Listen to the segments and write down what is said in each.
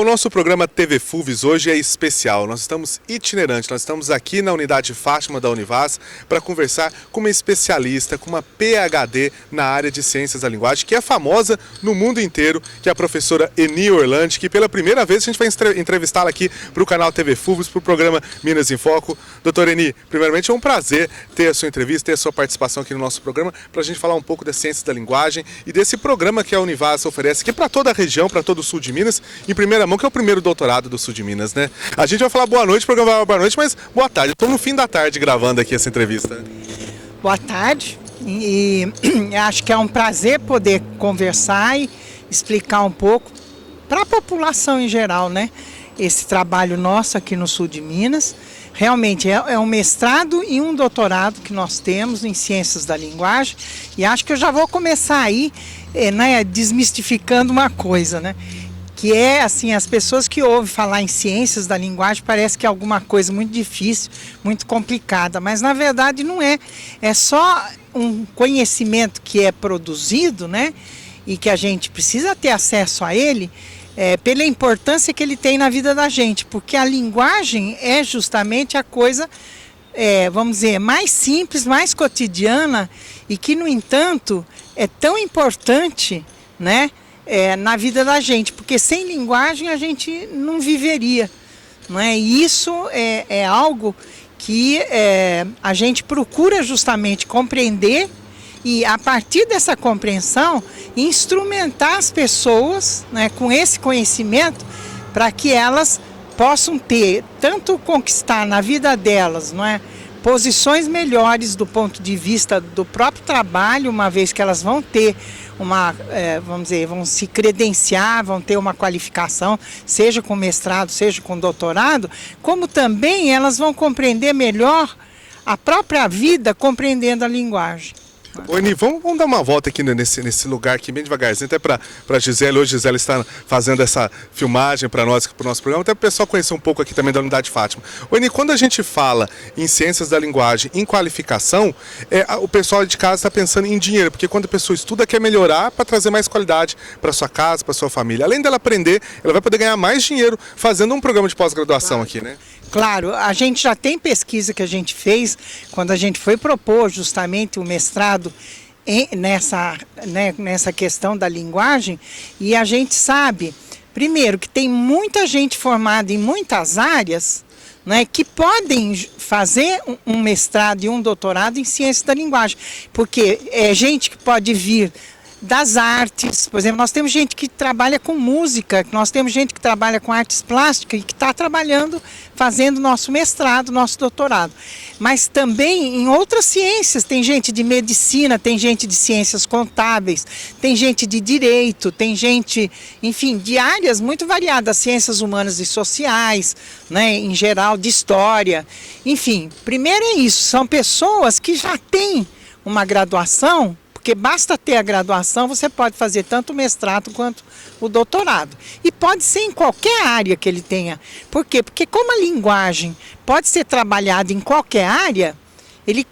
o nosso programa TV FUVES hoje é especial. Nós estamos itinerantes, nós estamos aqui na unidade Fátima da Univas para conversar com uma especialista, com uma PhD na área de Ciências da Linguagem, que é famosa no mundo inteiro, que é a professora Eni Orlandi, que pela primeira vez a gente vai entrevistá-la aqui para o canal TV FUVES, para o programa Minas em Foco. Doutora Eni, primeiramente é um prazer ter a sua entrevista, ter a sua participação aqui no nosso programa, para a gente falar um pouco das Ciências da Linguagem e desse programa que a Univas oferece aqui para toda a região, para todo o sul de Minas, em primeira mão, que é o primeiro doutorado do sul de Minas, né? A gente vai falar boa noite, o programa vai falar boa noite, mas boa tarde. Estou no fim da tarde gravando aqui essa entrevista. Boa tarde, e acho que é um prazer poder conversar e explicar um pouco para a população em geral, né? Esse trabalho nosso aqui no sul de Minas. Realmente é um mestrado e um doutorado que nós temos em Ciências da Linguagem, e acho que eu já vou começar aí, né, desmistificando uma coisa, né? Que é assim, as pessoas que ouvem falar em Ciências da Linguagem parece que é alguma coisa muito difícil, muito complicada, mas na verdade não é. É só um conhecimento que é produzido, né? E que a gente precisa ter acesso a ele, pela importância que ele tem na vida da gente, porque a linguagem é justamente a coisa, vamos dizer, mais simples, mais cotidiana, e que, no entanto, é tão importante, né, na vida da gente, porque sem linguagem a gente não viveria, não é? E isso é algo que a gente procura justamente compreender, e a partir dessa compreensão, instrumentar as pessoas, né, com esse conhecimento, para que elas possam ter, tanto conquistar na vida delas, não é, posições melhores do ponto de vista do próprio trabalho, uma vez que elas vão ter uma, vamos dizer, vão se credenciar, vão ter uma qualificação, seja com mestrado, seja com doutorado, como também elas vão compreender melhor a própria vida, compreendendo a linguagem. Ô, Eni, vamos dar uma volta aqui nesse lugar aqui, bem devagarzinho, até para a Gisele. Hoje a Gisele está fazendo essa filmagem para nós, para o nosso programa, até para o pessoal conhecer um pouco aqui também da Unidade Fátima. Ô, Eni, quando a gente fala em Ciências da Linguagem, em qualificação, o pessoal de casa está pensando em dinheiro, porque quando a pessoa estuda, quer melhorar para trazer mais qualidade para sua casa, para sua família. Além dela aprender, ela vai poder ganhar mais dinheiro fazendo um programa de pós-graduação aqui, né? Claro, a gente já tem pesquisa que a gente fez quando a gente foi propor justamente o mestrado nessa questão da linguagem, e a gente sabe, primeiro, que tem muita gente formada em muitas áreas, né, que podem fazer um mestrado e um doutorado em Ciências da Linguagem, porque é gente que pode vir das artes, por exemplo, nós temos gente que trabalha com música, nós temos gente que trabalha com artes plásticas e que está trabalhando, fazendo nosso mestrado, nosso doutorado. Mas também em outras ciências, tem gente de medicina, tem gente de ciências contábeis, tem gente de direito, tem gente, enfim, de áreas muito variadas, ciências humanas e sociais, né, em geral, de história. Enfim, primeiro é isso, são pessoas que já têm uma graduação, porque basta ter a graduação, você pode fazer tanto o mestrado quanto o doutorado. E pode ser em qualquer área que ele tenha. Por quê? Porque como a linguagem pode ser trabalhada em qualquer área, ele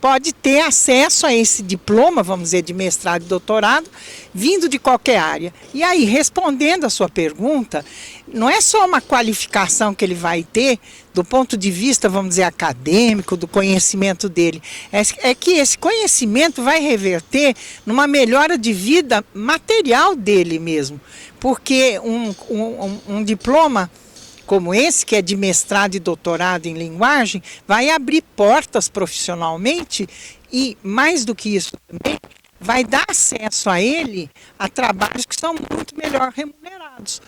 pode ter acesso a esse diploma, vamos dizer, de mestrado e doutorado, vindo de qualquer área. E aí, respondendo a sua pergunta, não é só uma qualificação que ele vai ter, do ponto de vista, vamos dizer, acadêmico, do conhecimento dele, é que esse conhecimento vai reverter numa melhora de vida material dele mesmo. Porque um diploma como esse, que é de mestrado e doutorado em linguagem, vai abrir portas profissionalmente e, mais do que isso também, vai dar acesso a ele a trabalhos que são muito melhor remunerados.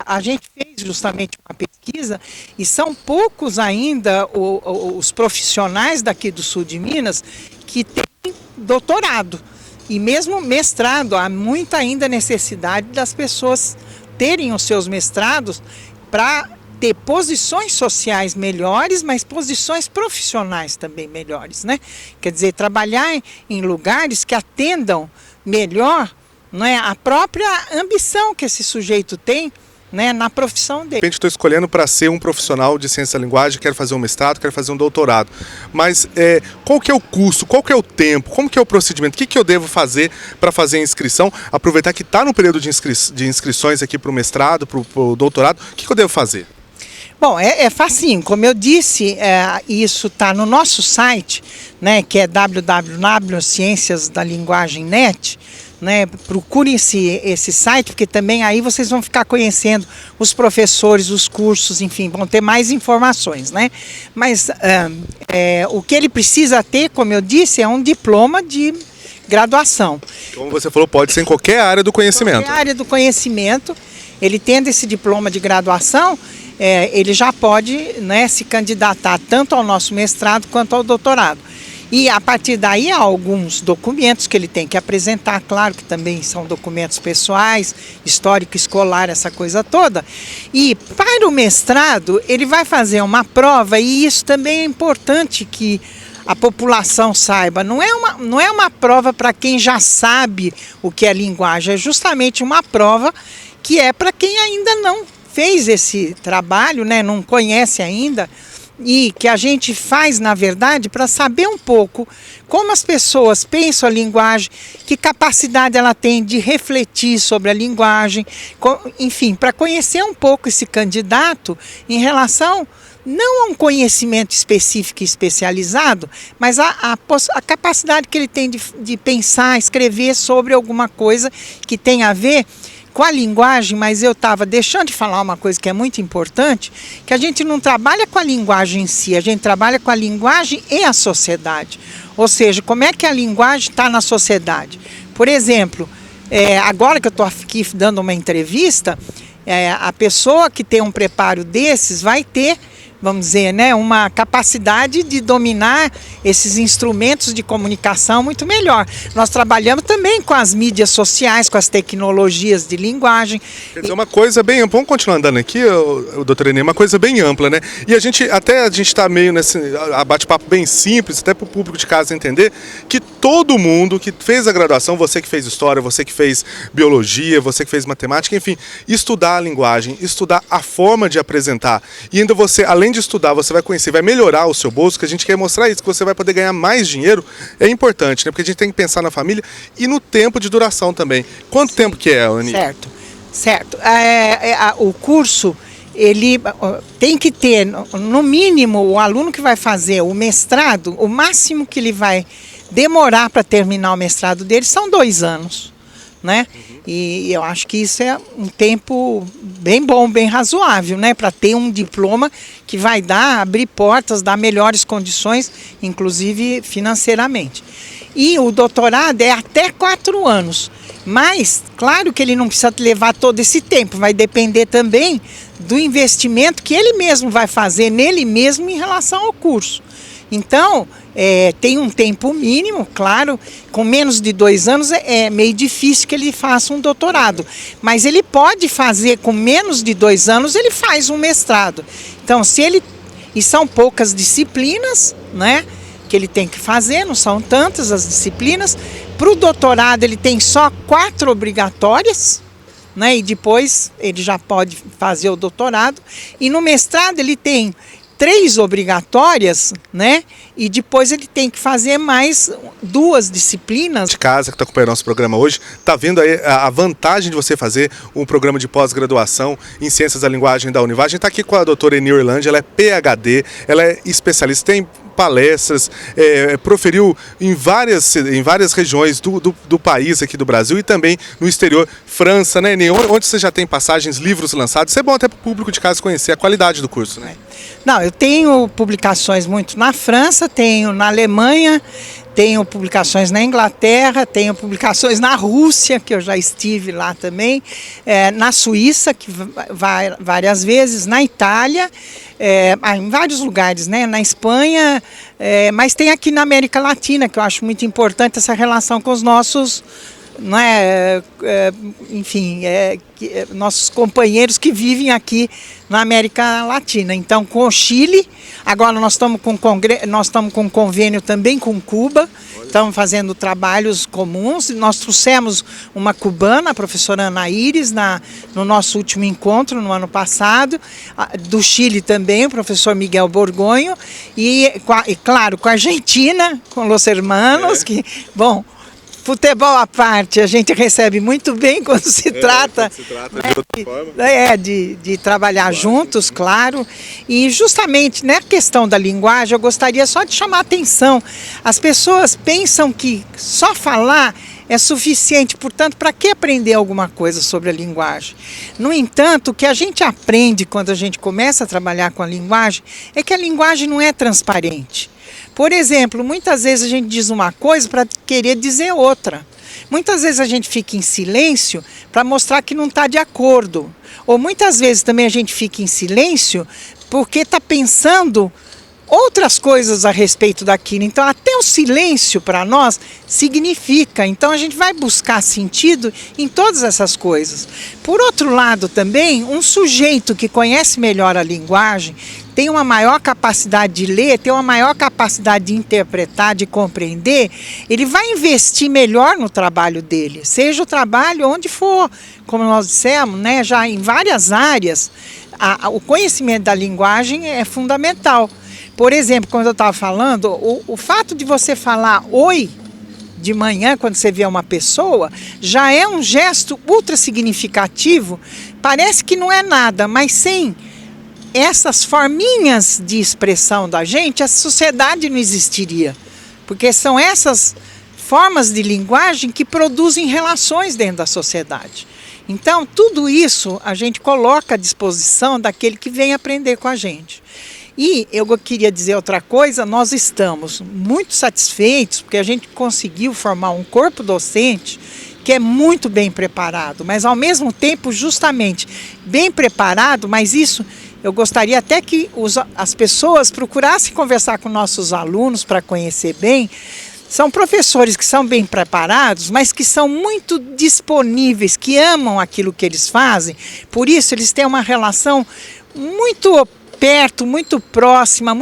A gente fez justamente uma pesquisa e são poucos ainda os profissionais daqui do sul de Minas que têm doutorado. E mesmo mestrado, há muita ainda necessidade das pessoas terem os seus mestrados para ter posições sociais melhores, mas posições profissionais também melhores, né? Quer dizer, trabalhar em lugares que atendam melhor, não é, a própria ambição que esse sujeito tem né, na profissão De dele. repente estou escolhendo para ser um profissional de ciência da linguagem, quero fazer um mestrado, quero fazer um doutorado. Mas qual que é o curso, qual que é o tempo, como que é o procedimento, o que eu devo fazer para fazer a inscrição? Aproveitar que está no período de inscrições aqui para o mestrado, para o doutorado, o que eu devo fazer? Bom, é facinho, como eu disse, isso está no nosso site, né, que é www.cienciasdalinguagem.net, né, procure esse site, porque também aí vocês vão ficar conhecendo os professores, os cursos, enfim, vão ter mais informações, né? Mas o que ele precisa ter, como eu disse, é um diploma de graduação. Como você falou, pode ser em qualquer área do conhecimento. Qualquer área do conhecimento, ele tendo esse diploma de graduação, ele já pode, né, se candidatar tanto ao nosso mestrado quanto ao doutorado. E a partir daí há alguns documentos que ele tem que apresentar, claro que também são documentos pessoais, histórico escolar, essa coisa toda. E para o mestrado ele vai fazer uma prova, e isso também é importante que a população saiba. Não é uma prova para quem já sabe o que é linguagem, é justamente uma prova que é para quem ainda não fez esse trabalho, né, não conhece ainda, e que a gente faz, na verdade, para saber um pouco como as pessoas pensam a linguagem, que capacidade ela tem de refletir sobre a linguagem, enfim, para conhecer um pouco esse candidato em relação não a um conhecimento específico e especializado, mas a capacidade que ele tem de pensar, escrever sobre alguma coisa que tem a ver com a linguagem. Mas eu estava deixando de falar uma coisa que é muito importante, que a gente não trabalha com a linguagem em si, a gente trabalha com a linguagem e a sociedade. Ou seja, como é que a linguagem está na sociedade. Por exemplo, agora que eu estou aqui dando uma entrevista, a pessoa que tem um preparo desses vai ter, vamos dizer, né, uma capacidade de dominar esses instrumentos de comunicação muito melhor. Nós trabalhamos também com as mídias sociais, com as tecnologias de linguagem. Quer dizer, uma coisa bem ampla. Vamos continuar andando aqui, doutora Enê, uma coisa bem ampla, né? E a gente está meio nesse bate-papo bem simples, até para o público de casa entender, que todo mundo que fez a graduação, você que fez história, você que fez biologia, você que fez matemática, enfim, estudar a linguagem, estudar a forma de apresentar. E ainda você, além de estudar, você vai conhecer, vai melhorar o seu bolso, que a gente quer mostrar isso, que você vai poder ganhar mais dinheiro, é importante, né? Porque a gente tem que pensar na família e no tempo de duração também. Quanto tempo que é, Ani? Certo. O curso, ele tem que ter, no mínimo, o aluno que vai fazer o mestrado, o máximo que ele vai demorar para terminar o mestrado dele são 2 anos, né? E eu acho que isso é um tempo bem bom, bem razoável, né, para ter um diploma que vai abrir portas, dar melhores condições, inclusive financeiramente. E o doutorado é até 4 anos, mas claro que ele não precisa levar todo esse tempo, vai depender também do investimento que ele mesmo vai fazer nele mesmo em relação ao curso. Então, tem um tempo mínimo, claro, com menos de 2 anos é meio difícil que ele faça um doutorado, mas ele pode fazer com menos de 2 anos, ele faz um mestrado. Então, e são poucas disciplinas, né, que ele tem que fazer, não são tantas as disciplinas. Para o doutorado ele tem só 4 obrigatórias, né, e depois ele já pode fazer o doutorado, e no mestrado ele tem 3 obrigatórias, né? E depois ele tem que fazer mais 2 disciplinas. De casa que está acompanhando nosso programa hoje, está vendo aí a vantagem de você fazer um programa de pós-graduação em Ciências da Linguagem da Univaz. A gente está aqui com a doutora Eni Orlandi, ela é PhD, ela é especialista em palestras, proferiu em várias regiões do país aqui do Brasil e também no exterior, França, né, Eni? Onde você já tem passagens, livros lançados. Isso é bom até para o público de casa conhecer a qualidade do curso, né? Não, eu tenho publicações muito na França, tenho na Alemanha, tenho publicações na Inglaterra, tenho publicações na Rússia, que eu já estive lá também, na Suíça, que vai várias vezes, na Itália, em vários lugares, né? Na Espanha, mas tem aqui na América Latina, que eu acho muito importante essa relação com os nossos não é, enfim, nossos companheiros que vivem aqui na América Latina. Então, com o Chile, agora nós estamos com convênio também com Cuba, estamos fazendo trabalhos comuns. Nós trouxemos uma cubana, a professora Ana Iris, no nosso último encontro, no ano passado, do Chile também, o professor Miguel Borgonho, e claro, com a Argentina, com Los Hermanos, que, bom, futebol à parte, a gente recebe muito bem quando se trata, de outra forma. De trabalhar juntos, claro. E justamente na questão da linguagem, eu gostaria só de chamar a atenção. As pessoas pensam que só falar é suficiente, portanto, para que aprender alguma coisa sobre a linguagem? No entanto, o que a gente aprende quando a gente começa a trabalhar com a linguagem é que a linguagem não é transparente. Por exemplo, muitas vezes a gente diz uma coisa para querer dizer outra. Muitas vezes a gente fica em silêncio para mostrar que não está de acordo. Ou muitas vezes também a gente fica em silêncio porque está pensando outras coisas a respeito daquilo. Então, até o silêncio para nós significa. Então, a gente vai buscar sentido em todas essas coisas. Por outro lado, também, um sujeito que conhece melhor a linguagem, tem uma maior capacidade de ler, tem uma maior capacidade de interpretar, de compreender, ele vai investir melhor no trabalho dele, seja o trabalho onde for. Como nós dissemos, né, já em várias áreas, o conhecimento da linguagem é fundamental. Por exemplo, quando eu estava falando, o fato de você falar oi de manhã, quando você vê uma pessoa, já é um gesto ultra significativo. Parece que não é nada, mas sem essas forminhas de expressão da gente, a sociedade não existiria. Porque são essas formas de linguagem que produzem relações dentro da sociedade. Então, tudo isso a gente coloca à disposição daquele que vem aprender com a gente. E eu queria dizer outra coisa, nós estamos muito satisfeitos porque a gente conseguiu formar um corpo docente que é muito bem preparado, mas ao mesmo tempo justamente bem preparado, mas isso eu gostaria até que as pessoas procurassem conversar com nossos alunos para conhecer bem. São professores que são bem preparados, mas que são muito disponíveis, que amam aquilo que eles fazem, por isso eles têm uma relação muito perto, muito próxima,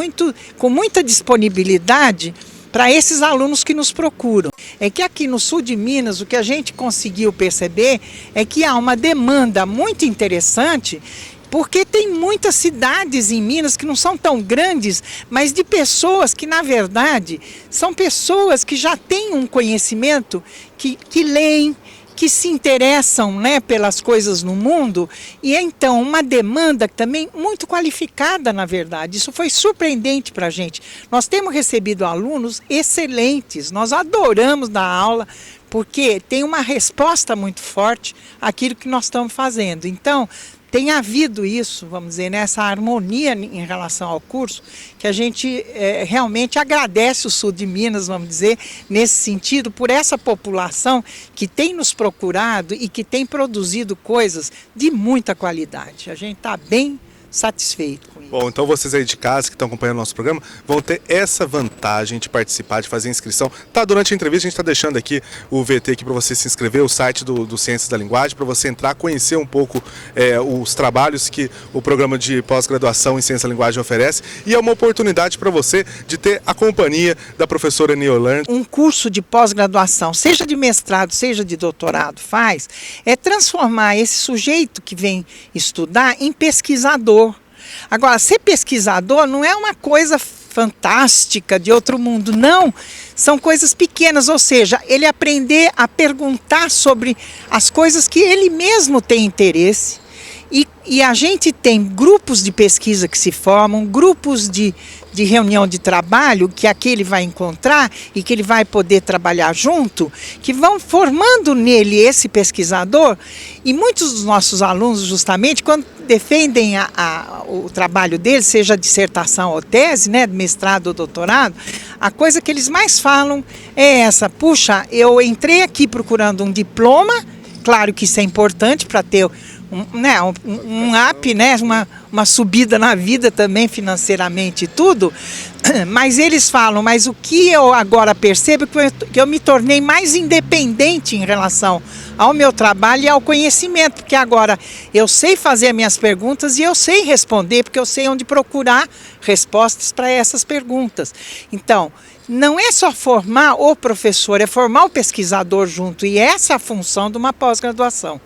com muita disponibilidade para esses alunos que nos procuram. É que aqui no sul de Minas, o que a gente conseguiu perceber é que há uma demanda muito interessante, porque tem muitas cidades em Minas que não são tão grandes, mas de pessoas que, na verdade, são pessoas que já têm um conhecimento, que leem, que se interessam, né, pelas coisas no mundo, e é então uma demanda também muito qualificada, na verdade. Isso foi surpreendente para a gente. Nós temos recebido alunos excelentes, nós adoramos dar aula, porque tem uma resposta muito forte àquilo que nós estamos fazendo. Então, tem havido isso, vamos dizer, nessa harmonia em relação ao curso, que a gente realmente agradece o sul de Minas, vamos dizer, nesse sentido, por essa população que tem nos procurado e que tem produzido coisas de muita qualidade. A gente está bem satisfeito com isso. Bom, então vocês aí de casa que estão acompanhando o nosso programa vão ter essa vantagem de participar, de fazer inscrição. Tá, durante a entrevista a gente está deixando aqui o VT aqui para você se inscrever, o site do Ciências da Linguagem, para você entrar, conhecer um pouco os trabalhos que o programa de pós-graduação em Ciências da Linguagem oferece, e é uma oportunidade para você de ter a companhia da professora Niolane. Um curso de pós-graduação, seja de mestrado, seja de doutorado, é transformar esse sujeito que vem estudar em pesquisador. Agora, ser pesquisador não é uma coisa fantástica de outro mundo, não. São coisas pequenas, ou seja, ele aprender a perguntar sobre as coisas que ele mesmo tem interesse. E a gente tem grupos de pesquisa que se formam, grupos de reunião de trabalho que aqui ele vai encontrar e que ele vai poder trabalhar junto, que vão formando nele esse pesquisador. E muitos dos nossos alunos, justamente, quando defendem o trabalho deles, seja dissertação ou tese, né, mestrado ou doutorado, a coisa que eles mais falam é essa: puxa, eu entrei aqui procurando um diploma, claro que isso é importante para ter um up, né, uma subida na vida também financeiramente e tudo, Mas eles falam, mas o que eu agora percebo é que eu me tornei mais independente em relação ao meu trabalho e ao conhecimento, porque agora eu sei fazer minhas perguntas e eu sei responder, porque eu sei onde procurar respostas para essas perguntas. Então, não é só formar o professor, é formar o pesquisador junto, e essa é a função de uma pós-graduação.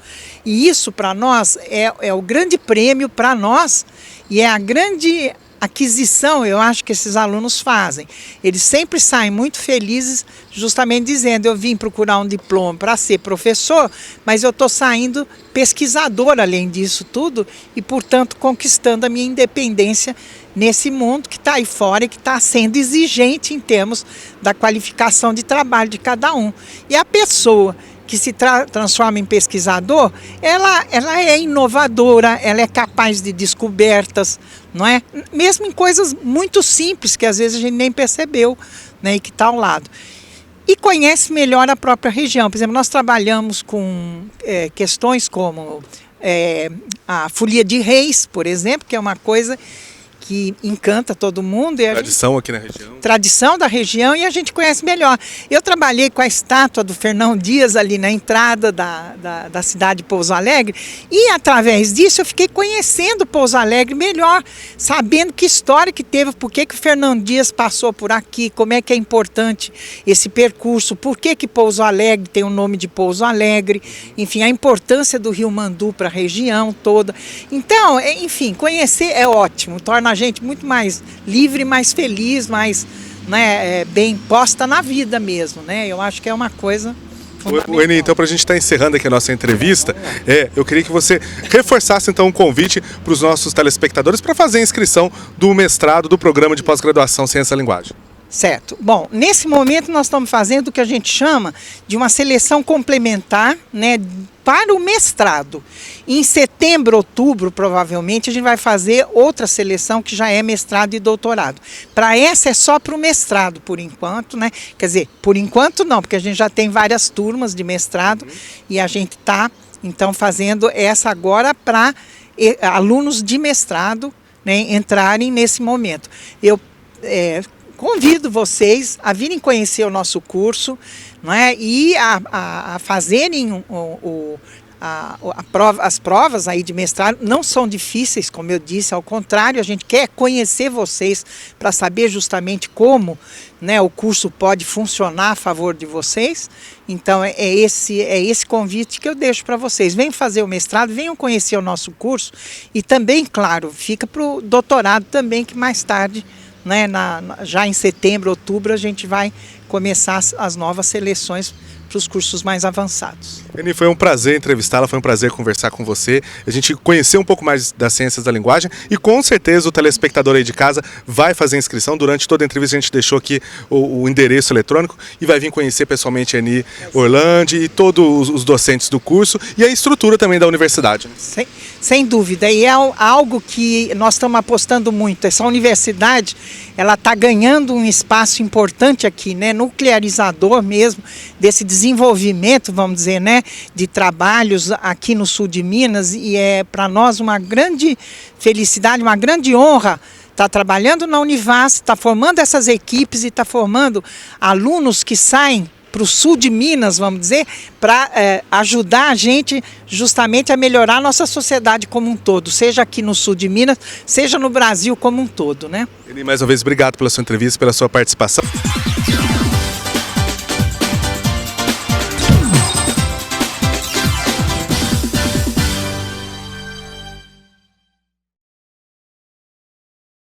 E isso, para nós, é o grande prêmio para nós e é a grande aquisição, eu acho, que esses alunos fazem. Eles sempre saem muito felizes, justamente dizendo, eu vim procurar um diploma para ser professor, mas eu estou saindo pesquisador além disso tudo e, portanto, conquistando a minha independência nesse mundo que está aí fora e que está sendo exigente em termos da qualificação de trabalho de cada um. E a pessoa que se transforma em pesquisador, ela é inovadora, ela é capaz de descobertas, não é? Mesmo em coisas muito simples que às vezes a gente nem percebeu, né, e que está ao lado. E conhece melhor a própria região. Por exemplo, nós trabalhamos com questões como a folia de reis, por exemplo, que é uma coisa que encanta todo mundo. E tradição aqui na região. Tradição da região, e a gente conhece melhor. Eu trabalhei com a estátua do Fernão Dias ali na entrada da cidade de Pouso Alegre, e através disso eu fiquei conhecendo Pouso Alegre melhor, sabendo que história que teve, por que o Fernão Dias passou por aqui, como é que é importante esse percurso, por que Pouso Alegre tem o nome de Pouso Alegre, enfim, a importância do Rio Mandu para a região toda. Então, enfim, conhecer é ótimo, torna a gente muito mais livre, mais feliz, mais, né, bem posta na vida mesmo, né? Eu acho que é uma coisa fundamental. Eni, então, para a gente estar encerrando aqui a nossa entrevista, eu queria que você reforçasse então um convite para os nossos telespectadores para fazer a inscrição do mestrado do programa de pós-graduação Ciência da Linguagem. Certo. Bom, nesse momento nós estamos fazendo o que a gente chama de uma seleção complementar, né, para o mestrado. Em setembro, outubro, provavelmente, a gente vai fazer outra seleção que já é mestrado e doutorado. Para essa é só para o mestrado, por enquanto, né? Quer dizer, por enquanto não, porque a gente já tem várias turmas de mestrado e a gente está, então, fazendo essa agora para alunos de mestrado, né, entrarem nesse momento. Eu convido vocês a virem conhecer o nosso curso, não é? E a fazerem as provas aí de mestrado. Não são difíceis, como eu disse, ao contrário, a gente quer conhecer vocês para saber justamente como, né, o curso pode funcionar a favor de vocês. Então é esse convite que eu deixo para vocês. Venham fazer o mestrado, venham conhecer o nosso curso e também, claro, fica para o doutorado também, que mais tarde, né, já em setembro, outubro, a gente vai começar as novas seleções para os cursos mais avançados. Eni, foi um prazer entrevistá-la, foi um prazer conversar com você, a gente conhecer um pouco mais das ciências da linguagem e com certeza o telespectador aí de casa vai fazer a inscrição. Durante toda a entrevista a gente deixou aqui o endereço eletrônico e vai vir conhecer pessoalmente a Eni Orlandi e todos os docentes do curso e a estrutura também da universidade. Sem dúvida, e é algo que nós estamos apostando muito. Essa universidade, ela está ganhando um espaço importante aqui, né, nuclearizador mesmo, desse desenvolvimento, vamos dizer, né, de trabalhos aqui no sul de Minas, e é para nós uma grande felicidade, uma grande honra estar trabalhando na Univaz, estar formando essas equipes e estar formando alunos que saem para o sul de Minas, vamos dizer, para ajudar a gente justamente a melhorar a nossa sociedade como um todo, seja aqui no sul de Minas, seja no Brasil como um todo, né? Eni, mais uma vez, obrigado pela sua entrevista, pela sua participação.